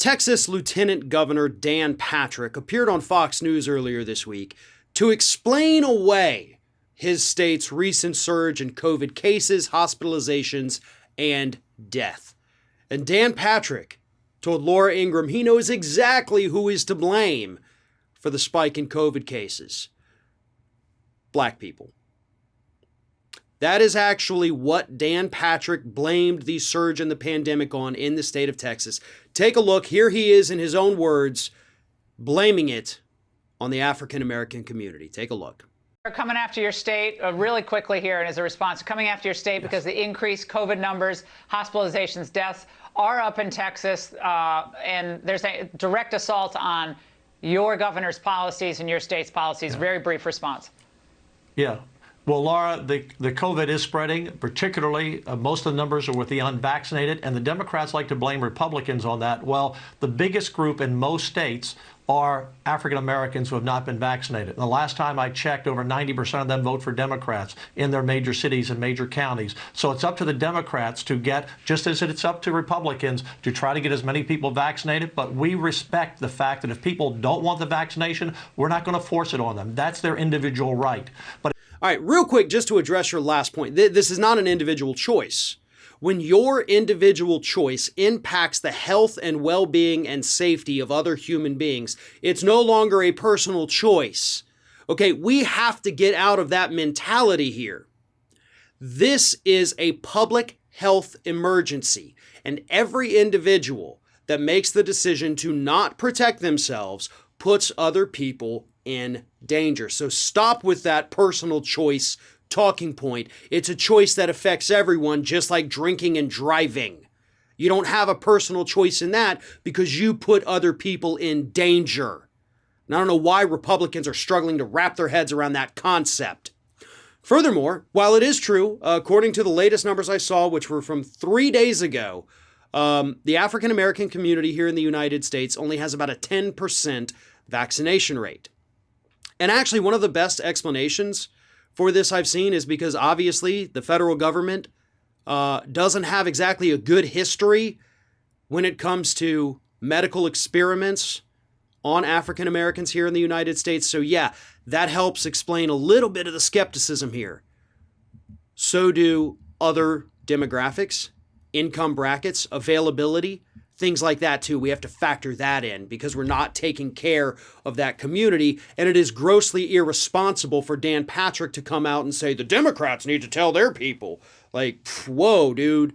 Texas Lieutenant Governor Dan Patrick appeared on Fox News earlier this week to explain away his state's recent surge in COVID cases, hospitalizations, and death. And Dan Patrick told Laura Ingram he knows exactly who is to blame for the spike in COVID cases. Black people. That is actually what Dan Patrick blamed the surge in the pandemic on in the state of Texas. Take a look. Here he is in his own words, blaming it on the African American community. Take a look. Are coming after your state really quickly here, and as a response, coming after your state because the increased COVID numbers, hospitalizations, deaths are up in Texas, and there's a direct assault on your governor's policies and your state's policies. Very brief response. Yeah. Well, Laura, the COVID is spreading, particularly most of the numbers are with the unvaccinated, and the Democrats like to blame Republicans on that. Well, the biggest group in most states are African Americans who have not been vaccinated. And the last time I checked, over 90% of them vote for Democrats in their major cities and major counties. So it's up to the Democrats to get, just as it's up to Republicans, to try to get as many people vaccinated. But we respect the fact that if people don't want the vaccination, we're not going to force it on them. That's their individual right. But all right, real quick, just to address your last point, this is not an individual choice. When your individual choice impacts the health and well-being and safety of other human beings, it's no longer a personal choice. Okay, we have to get out of that mentality here. This is a public health emergency, and every individual that makes the decision to not protect themselves puts other people in danger. So stop with that personal choice talking point. It's a choice that affects everyone, just like drinking and driving. You don't have a personal choice in that because you put other people in danger. And I don't know why Republicans are struggling to wrap their heads around that concept. Furthermore, while it is true, according to the latest numbers I saw, which were from 3 days ago, the African American community here in the United States only has about a 10% vaccination rate. And actually, one of the best explanations for this I've seen is because obviously the federal government doesn't have exactly a good history when it comes to medical experiments on African Americans here in the United States. So yeah, that helps explain a little bit of the skepticism here. So do other demographics, income brackets, availability, things like that too. We have to factor that in because we're not taking care of that community. And it is grossly irresponsible for Dan Patrick to come out and say the Democrats need to tell their people. Like, whoa, dude.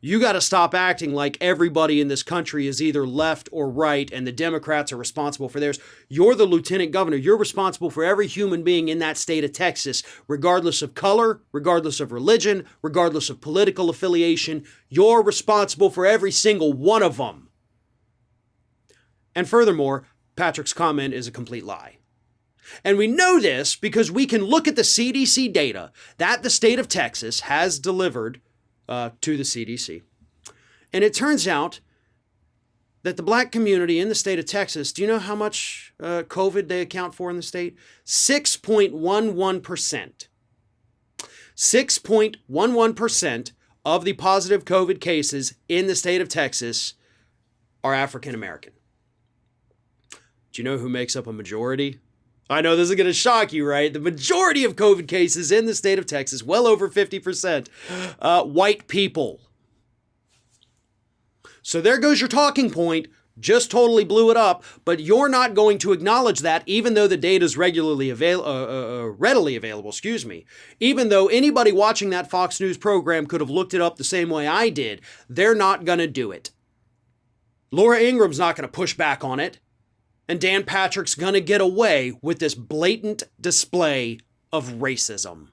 You got to stop acting like everybody in this country is either left or right and the Democrats are responsible for theirs. You're the lieutenant governor. You're responsible for every human being in that state of Texas, regardless of color, regardless of religion, regardless of political affiliation. You're responsible for every single one of them. And furthermore, Patrick's comment is a complete lie. And we know this because we can look at the CDC data that the state of Texas has delivered to the CDC. And it turns out that the black community in the state of Texas, do you know how much COVID they account for in the state? 6.11%. 6.11% of the positive COVID cases in the state of Texas are African American. Do you know who makes up a majority? I know this is going to shock you, right? The majority of COVID cases in the state of Texas, well over 50%, white people. So there goes your talking point. Just totally blew it up, but you're not going to acknowledge that even though the data is readily available, Even though anybody watching that Fox News program could have looked it up the same way I did, they're not going to do it. Laura Ingram's not going to push back on it. And Dan Patrick's going to get away with this blatant display of racism.